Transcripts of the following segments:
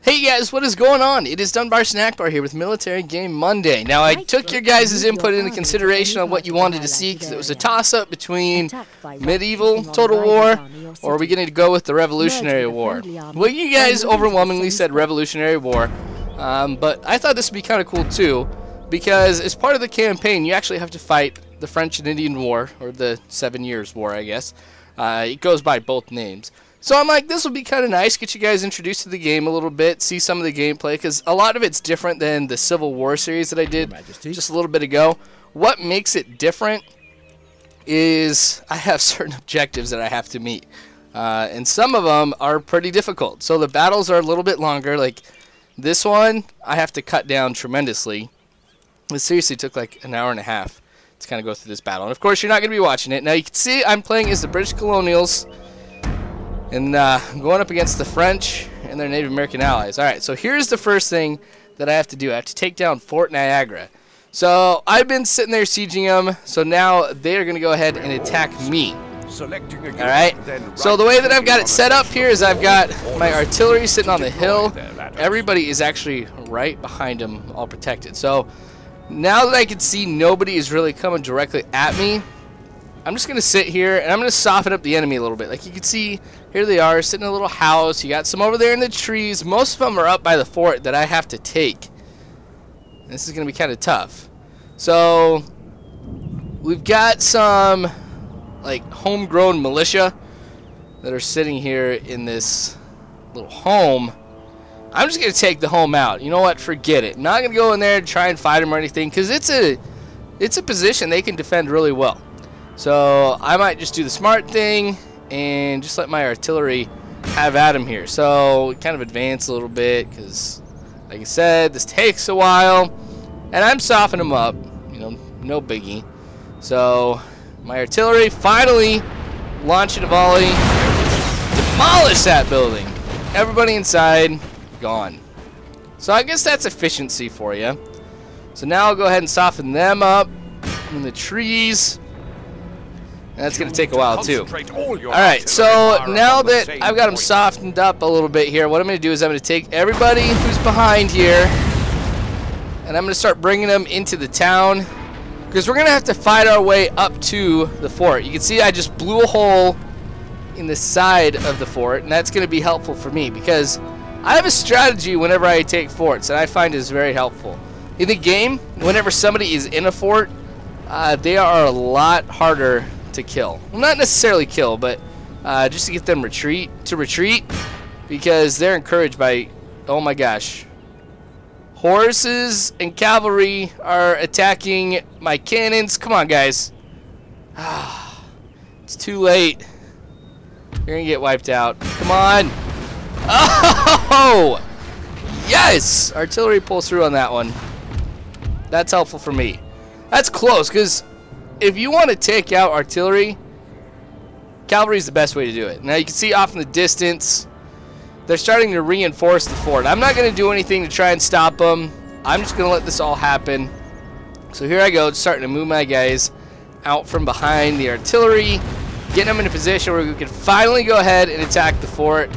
Hey guys, what is going on? It is Dunbar Snackbar here with Military Game Monday. Now I took your guys' input into consideration on what you wanted to see because it was a toss-up betwing medieval Total War or are we going to go with the Revolutionary War? Well, you guys overwhelmingly said Revolutionary War, but I thought this would be kind of cool too because as part of the campaign you actually have to fight the French and Indian War, or the 7 Years' War I guess. It goes by both names. So I'm like, this would be kind of nice, get you guys introduced to the game a little bit, see some of the gameplay, because a lot of it's different than the Civil War series that I did just a little bit ago. What makes it different is I have certain objectives that I have to meet, and some of them are pretty difficult. So the battles are a little bit longer, like this one I have to cut down tremendously. It seriously took like an hour and a half to kind of go through this battle, and of course you're not going to be watching it. Now you can see I'm playing as the British Colonials, and going up against the French and their Native American allies. Alright, so here's the first thing that I have to do. I have to take down Fort Niagara. So I've been sitting there sieging them, so now they are going to go ahead and attack me. Alright, so the way that I've got it set up here is I've got my artillery sitting on the hill. Everybody is actually right behind them, all protected. So now that I can see nobody is really coming directly at me, I'm just going to sit here, and I'm going to soften up the enemy a little bit. Like you can see, here they are, sitting in a little house. You got some over there in the trees. Most of them are up by the fort that I have to take. This is going to be kind of tough. So, we've got some, like, homegrown militia that are sitting here in this little home. I'm just going to take the home out. You know what? Forget it. I'm not going to go in there and try and fight them or anything, because it's a position they can defend really well. So I might just do the smart thing and just let my artillery have at him here. So kind of advance a little bit because, like I said, this takes a while. And I'm softening them up, you know, no biggie. So my artillery finally launching a volley. Demolish that building. Everybody inside, gone. So I guess that's efficiency for you. So now I'll go ahead and soften them up in the trees. That's going to take a while too. Alright, so now that I've got them softened up a little bit here, what I'm going to do is I'm going to take everybody who's behind here, and I'm going to start bringing them into the town, because we're going to have to fight our way up to the fort. You can see I just blew a hole in the side of the fort, and that's going to be helpful for me, because I have a strategy whenever I take forts, and I find is very helpful. In the game, whenever somebody is in a fort, they are a lot harder to kill. Well, not necessarily kill, but just to get them to retreat, because they're encouraged by, oh my gosh, horses and cavalry are attacking my cannons. Come on, guys. It's too late. You're gonna get wiped out. Come on. Oh, yes, artillery pulls through on that one. That's helpful for me. That's close, because if you want to take out artillery, cavalry is the best way to do it. Now you can see off in the distance, they're starting to reinforce the fort. I'm not going to do anything to try and stop them. I'm just going to let this all happen. So here I go, starting to move my guys out from behind the artillery, getting them in a position where we can finally go ahead and attack the fort.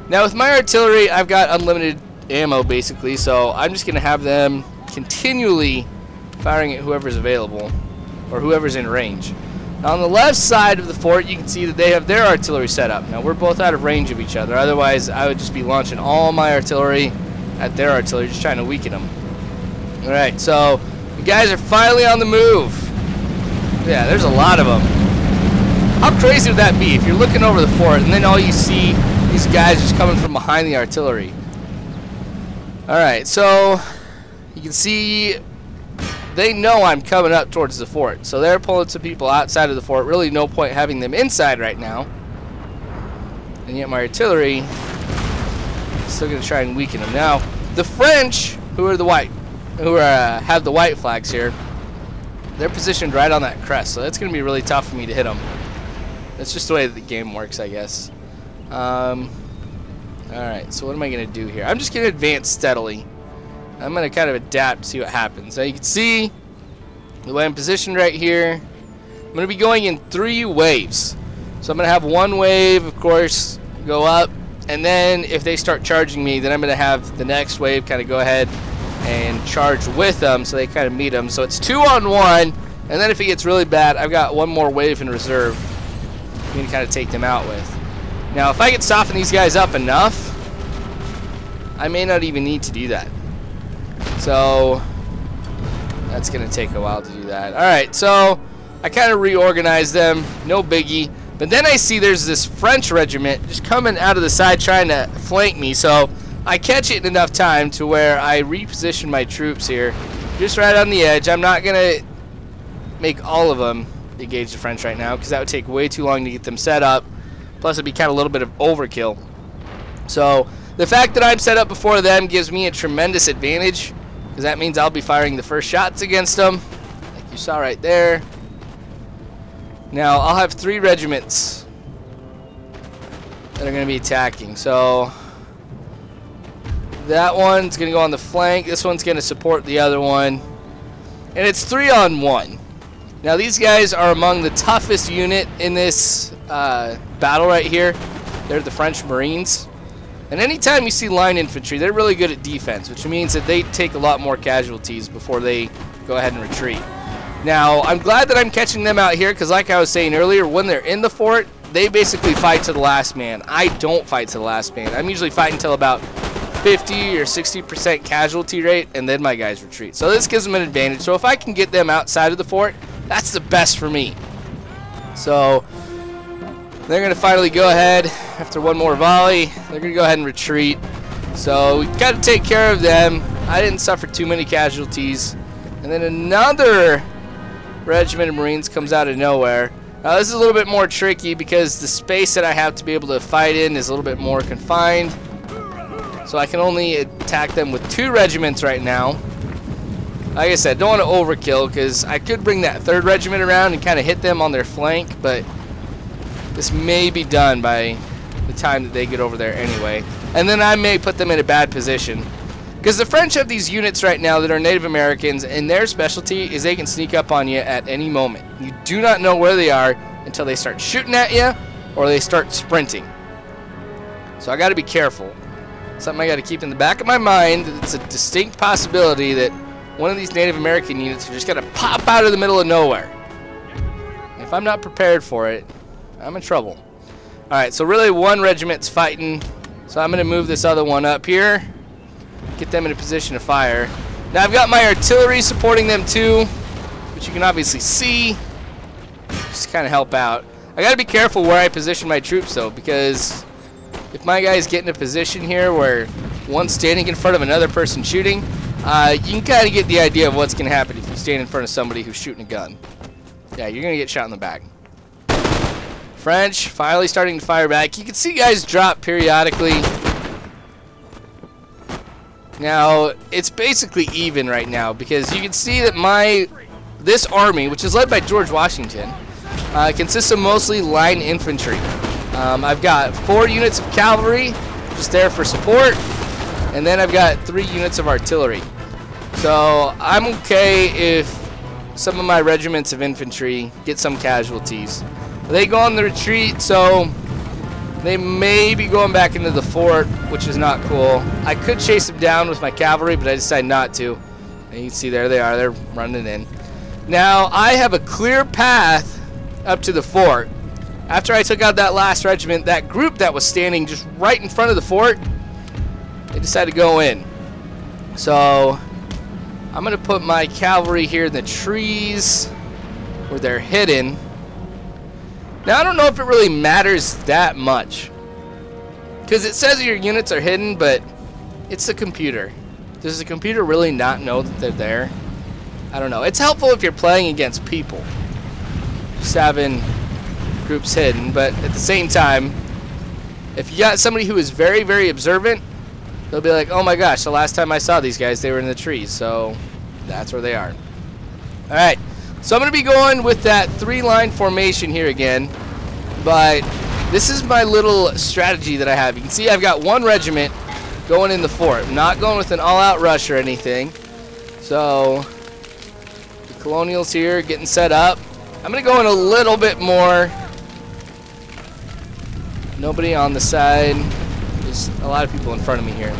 Now with my artillery, I've got unlimited ammo basically, so I'm just going to have them continually firing at whoever's available, or whoever's in range. Now on the left side of the fort, you can see that they have their artillery set up. Now we're both out of range of each other, otherwise I would just be launching all my artillery at their artillery, just trying to weaken them. Alright, so the guys are finally on the move. Yeah, there's a lot of them. How crazy would that be if you're looking over the fort and then all you see these guys just coming from behind the artillery? Alright, so you can see they know I'm coming up towards the fort, so they're pulling some people outside of the fort. Really no point having them inside right now. And yet my artillery is still going to try and weaken them. Now, the French, who are have the white flags here, they're positioned right on that crest, so that's going to be really tough for me to hit them. That's just the way that the game works, I guess. Alright, so what am I going to do here? I'm just going to advance steadily. I'm going to kind of adapt, see what happens. Now you can see the way I'm positioned right here. I'm going to be going in 3 waves. So I'm going to have one wave, of course, go up, and then if they start charging me, then I'm going to have the next wave kind of go ahead and charge with them, so they kind of meet them. So it's 2-on-1, and then if it gets really bad, I've got one more wave in reserve you can kind of take them out with. Now, if I can soften these guys up enough, I may not even need to do that. So that's going to take a while to do that. All right, so I kind of reorganized them, no biggie. But then I see there's this French regiment just coming out of the side trying to flank me. So I catch it in enough time to where I reposition my troops here, just right on the edge. I'm not going to make all of them engage the French right now because that would take way too long to get them set up. Plus, it'd be kind of a little bit of overkill. So the fact that I'm set up before them gives me a tremendous advantage, because that means I'll be firing the first shots against them, like you saw right there. Now, I'll have 3 regiments that are going to be attacking. So that one's going to go on the flank. This one's going to support the other one. And it's 3-on-1. Now, these guys are among the toughest unit in this battle right here. They're the French Marines. And anytime you see line infantry, they're really good at defense, which means that they take a lot more casualties before they go ahead and retreat. Now, I'm glad that I'm catching them out here because, like I was saying earlier, when they're in the fort, they basically fight to the last man. I don't fight to the last man. I'm usually fighting until about 50 or 60% casualty rate, and then my guys retreat. So this gives them an advantage. So if I can get them outside of the fort, that's the best for me. So they're going to finally go ahead after one more volley. They're going to go ahead and retreat. So we got to take care of them. I didn't suffer too many casualties. And then another regiment of Marines comes out of nowhere. Now this is a little bit more tricky because the space that I have to be able to fight in is a little bit more confined. So I can only attack them with 2 regiments right now. Like I said, don't want to overkill because I could bring that 3rd regiment around and kind of hit them on their flank, but this may be done by the time that they get over there anyway. And then I may put them in a bad position. Because the French have these units right now that are Native Americans, and their specialty is they can sneak up on you at any moment. You do not know where they are until they start shooting at you or they start sprinting. So I got to be careful. Something I got to keep in the back of my mind. It's a distinct possibility that one of these Native American units are just going to pop out of the middle of nowhere. If I'm not prepared for it, I'm in trouble. Alright, so really one regiment's fighting. So I'm going to move this other one up here. Get them in a position to fire. Now I've got my artillery supporting them too, which you can obviously see. Just kind of help out. I got to be careful where I position my troops though, because if my guys get in a position here where one's standing in front of another person shooting, you can kind of get the idea of what's going to happen if you stand in front of somebody who's shooting a gun. Yeah, you're going to get shot in the back. French finally starting to fire back. You can see guys drop periodically. Now, it's basically even right now because you can see that this army, which is led by George Washington, consists of mostly line infantry. I've got 4 units of cavalry just there for support, and then I've got 3 units of artillery. So I'm okay if some of my regiments of infantry get some casualties. They go on the retreat, so they may be going back into the fort, which is not cool. I could chase them down with my cavalry, but I decided not to. And you can see there they are. They're running in. Now, I have a clear path up to the fort. After I took out that last regiment, that group that was standing just right in front of the fort, they decided to go in. So I'm going to put my cavalry here in the trees where they're hidden. Now, I don't know if it really matters that much, because it says your units are hidden, but it's the computer. Does the computer really not know that they're there? I don't know. It's helpful if you're playing against people, just having groups hidden, but at the same time, if you got somebody who is very, very observant, they'll be like, oh my gosh, the last time I saw these guys, they were in the trees, so that's where they are. Alright. So I'm going to be going with that 3-line formation here again, but this is my little strategy that I have. You can see I've got 1 regiment going in the fort. I'm not going with an all-out rush or anything. So the colonials here getting set up. I'm going to go in a little bit more. Nobody on the side. just a lot of people in front of me here.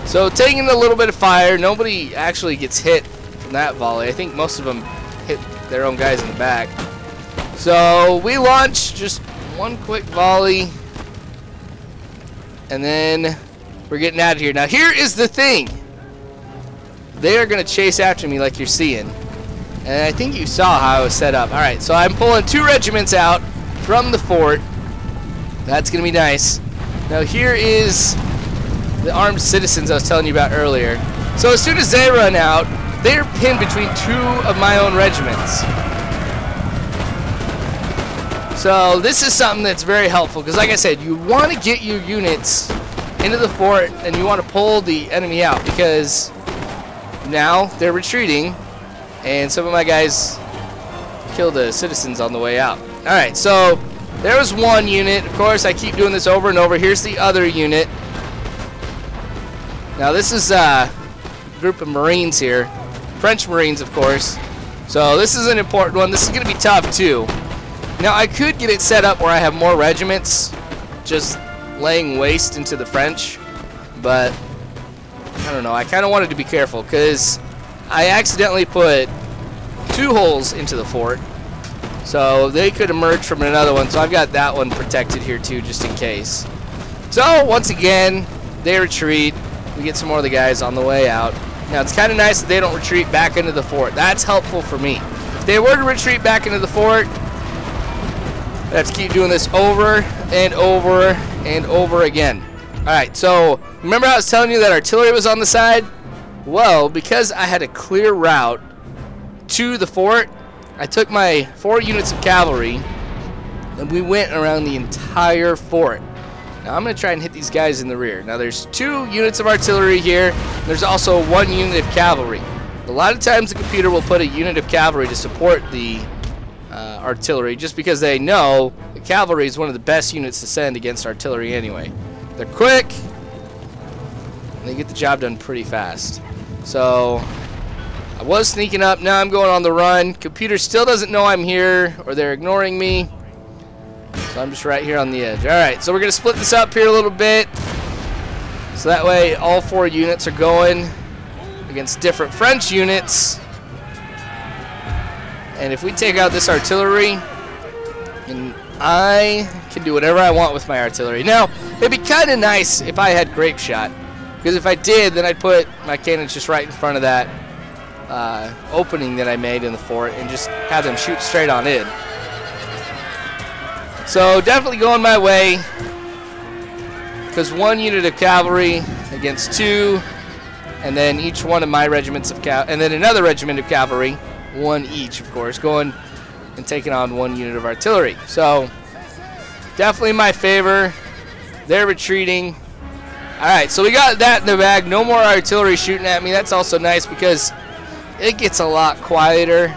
So taking a little bit of fire. Nobody actually gets hit from that volley. I think most of them hit their own guys in the back. So we launch just one quick volley, and then we're getting out of here. Now here is the thing. They are going to chase after me like you're seeing. And I think you saw how I was set up. Alright, so I'm pulling 2 regiments out from the fort. That's going to be nice. Now here is the armed citizens I was telling you about earlier. So as soon as they run out, they're pinned between 2 of my own regiments. So this is something that's very helpful, because like I said, you want to get your units into the fort and you want to pull the enemy out, because now they're retreating and some of my guys killed the citizens on the way out. Alright, so there was one unit. Of course, I keep doing this over and over. Here's the other unit. Now this is a group of Marines here. French Marines, of course. So this is an important one. This is going to be tough too. Now I could get it set up where I have more regiments just laying waste into the French, but I don't know. I kind of wanted to be careful because I accidentally put 2 holes into the fort, so they could emerge from another one. So I've got that one protected here too, just in case. So once again, they retreat. We get some more of the guys on the way out. Now it's kind of nice that they don't retreat back into the fort. That's helpful for me. If they were to retreat back into the fort, I have to keep doing this over and over and over again. Alright, so remember I was telling you that artillery was on the side? Well, because I had a clear route to the fort, I took my 4 units of cavalry and we went around the entire fort. Now I'm going to try and hit these guys in the rear. Now there's 2 units of artillery here. There's also 1 unit of cavalry. A lot of times the computer will put a unit of cavalry to support the artillery, just because they know the cavalry is one of the best units to send against artillery anyway. They're quick, and they get the job done pretty fast. So I was sneaking up, now I'm going on the run. Computer still doesn't know I'm here, or they're ignoring me. So I'm just right here on the edge. Alright, so we're going to split this up here a little bit. So that way all 4 units are going against different French units. And if we take out this artillery, and I can do whatever I want with my artillery. Now, it'd be kind of nice if I had grape shot, because if I did, then I'd put my cannons just right in front of that opening that I made in the fort and just have them shoot straight on in. So definitely going my way, because 1 unit of cavalry against 2, and then each one of my regiments of and then another regiment of cavalry, 1 each, of course, going and taking on 1 unit of artillery. So definitely my favor. They're retreating. Alright, so we got that in the bag. No more artillery shooting at me. That's also nice because it gets a lot quieter.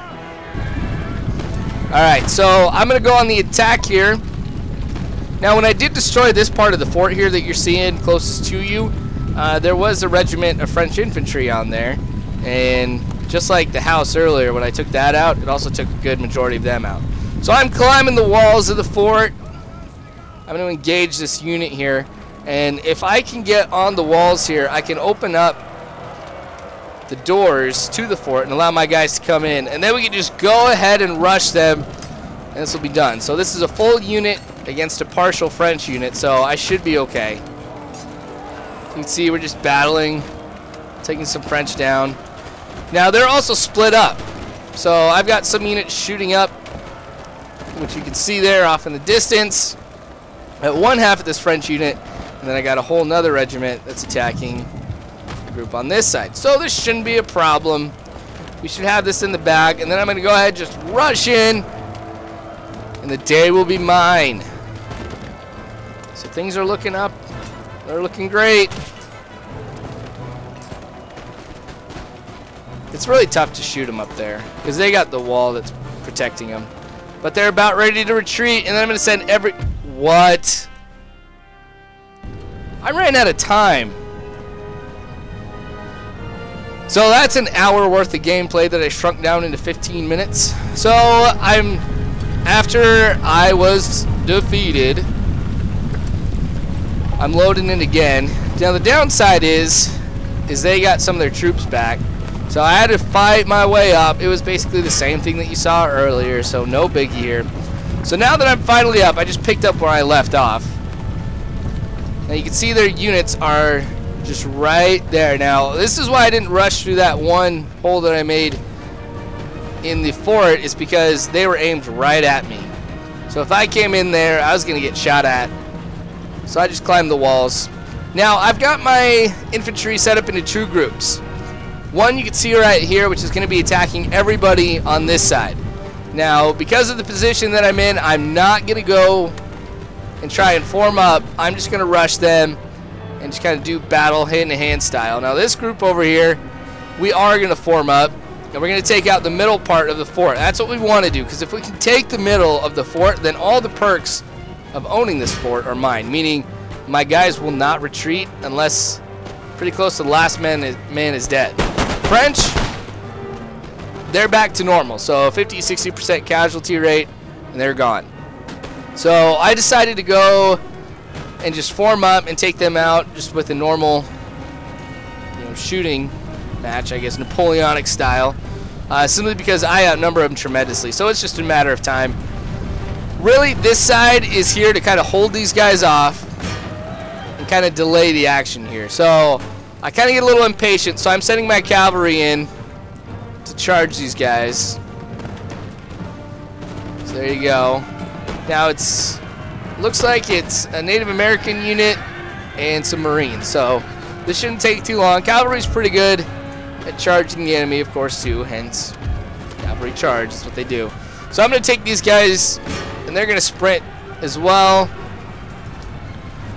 Alright, so I'm going to go on the attack here. Now when I did destroy this part of the fort here that you're seeing closest to you, there was a regiment of French infantry on there. And just like the house earlier, when I took that out, it also took a good majority of them out. So I'm climbing the walls of the fort. I'm going to engage this unit here. And if I can get on the walls here, I can open up the doors to the fort and allow my guys to come in. And then we can just go ahead and rush them, and this will be done. So this is a full unit against a partial French unit, so I should be okay. You can see we're just battling, taking some French down. Now they're also split up. So I've got some units shooting up, which you can see there off in the distance, at 1/2 of this French unit. And then I got a whole nother regiment that's attacking the group on this side. So this shouldn't be a problem. We should have this in the bag. And then I'm going to go ahead and just rush in. And the day will be mine. So things are looking up. They're looking great. It's really tough to shoot them up there, because they got the wall that's protecting them. But they're about ready to retreat. And then I'm going to send every... What? I ran out of time. So that's an hour worth of gameplay that I shrunk down into 15 minutes. So after I was defeated, I'm loading in again. Now the downside is they got some of their troops back. So I had to fight my way up. It was basically the same thing that you saw earlier, so no biggie here. So now that I'm finally up, I just picked up where I left off. Now you can see their units are just right there. Now this is why I didn't rush through that one hole that I made in the fort, is because they were aimed right at me. So if I came in there, I was going to get shot at. So I just climbed the walls. Now I've got my infantry set up into two groups. One you can see right here, which is going to be attacking everybody on this side. Now because of the position that I'm in, I'm not going to go and try and form up. I'm just going to rush them and just kind of do battle hand-to-hand style. Now this group over here, we are going to form up, and we're going to take out the middle part of the fort. That's what we want to do, because if we can take the middle of the fort, then all the perks of owning this fort are mine, meaning my guys will not retreat unless pretty close to the last man is dead. French, they're back to normal, so 50-60% casualty rate, and they're gone. So I decided to go and just form up and take them out just with a normal, shooting match, I guess, Napoleonic style, simply because I outnumber them tremendously. So it's just a matter of time. Really, this side is here to kind of hold these guys off and kind of delay the action here. So I kind of get a little impatient, so I'm sending my cavalry in to charge these guys. So there you go. Now looks like it's a Native American unit and some Marines, so this shouldn't take too long. Cavalry's pretty good at charging the enemy, of course, too, hence cavalry charge is what they do. So I'm going to take these guys, and they're going to sprint as well,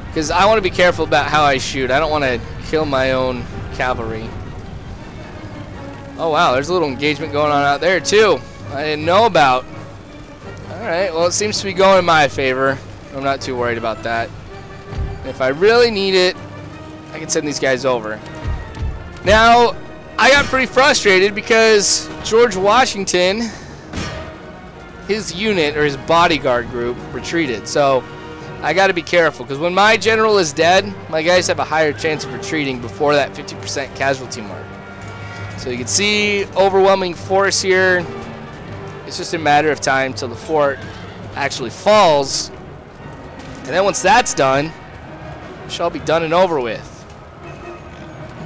because I want to be careful about how I shoot. I don't want to kill my own cavalry. Oh wow, there's a little engagement going on out there too I didn't know about. Alright, well, it seems to be going in my favor. I'm not too worried about that. If I really need it, I can send these guys over. Now, I got pretty frustrated because George Washington, his unit, or his bodyguard group, retreated. So I got to be careful, because when my general is dead, my guys have a higher chance of retreating before that 50% casualty mark. So you can see overwhelming force here. It's just a matter of time till the fort actually falls. And then once that's done, it shall be done and over with.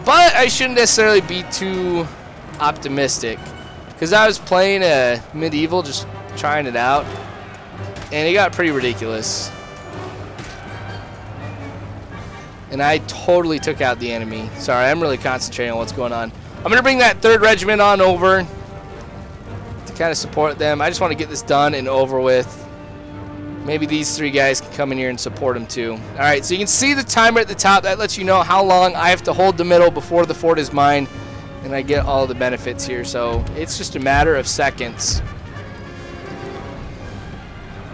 But I shouldn't necessarily be too optimistic, because I was playing a medieval, just trying it out, and it got pretty ridiculous. And I totally took out the enemy. Sorry, I'm really concentrating on what's going on. I'm going to bring that 3rd Regiment on over to kind of support them. I just want to get this done and over with. Maybe these 3 guys can come in here and support them too. Alright, so you can see the timer at the top. That lets you know how long I have to hold the middle before the fort is mine, and I get all the benefits here. So it's just a matter of seconds.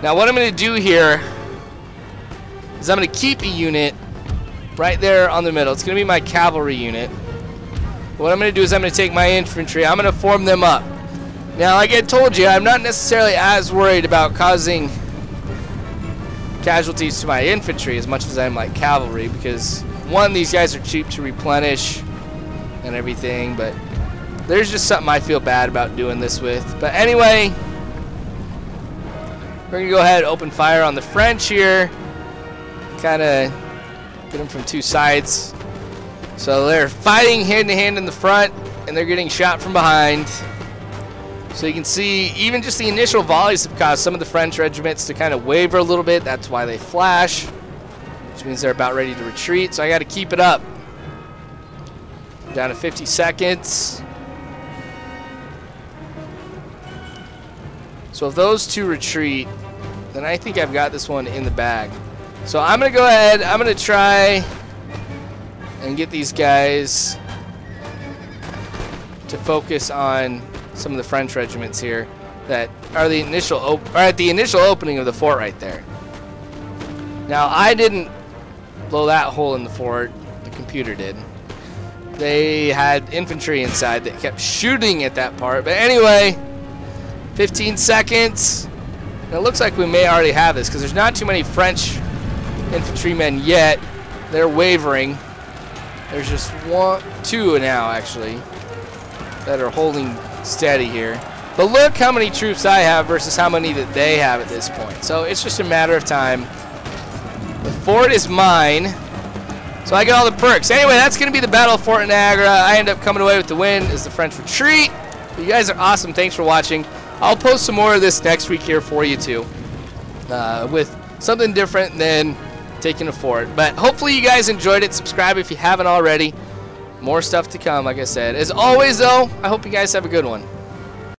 Now what I'm going to do here is I'm going to keep a unit right there on the middle. It's going to be my cavalry unit. What I'm going to do is I'm going to take my infantry. I'm going to form them up. Now, like I told you, I'm not necessarily as worried about causing casualties to my infantry as much as I am like cavalry, because one, these guys are cheap to replenish and everything, but there's just something I feel bad about doing this with. But anyway, we're going to go ahead and open fire on the French here. Kind of get them from 2 sides. So they're fighting hand-to-hand in the front, and they're getting shot from behind. So you can see even just the initial volleys have caused some of the French regiments to kind of waver a little bit. That's why they flash, which means they're about ready to retreat. So I got to keep it up. Down to 50 seconds. So if those 2 retreat, then I think I've got this one in the bag. So I'm going to go ahead. I'm going to try and get these guys to focus on some of the French regiments here that are the initial at the initial opening of the fort right there. Now I didn't blow that hole in the fort, the computer did. They had infantry inside that kept shooting at that part. But anyway, 15 seconds. And it looks like we may already have this, because there's not too many French infantrymen yet they're wavering. There's just two now, actually, that are holding steady here. But look how many troops I have versus how many that they have at this point. So it's just a matter of time. The fort is mine, so I get all the perks. Anyway, that's going to be the Battle of Fort Niagara. I end up coming away with the win as the French retreat. You guys are awesome. Thanks for watching. I'll post some more of this next week here for you, too, with something different than taking a fort. But hopefully you guys enjoyed it. Subscribe if you haven't already. More stuff to come, like I said. As always, though, I hope you guys have a good one.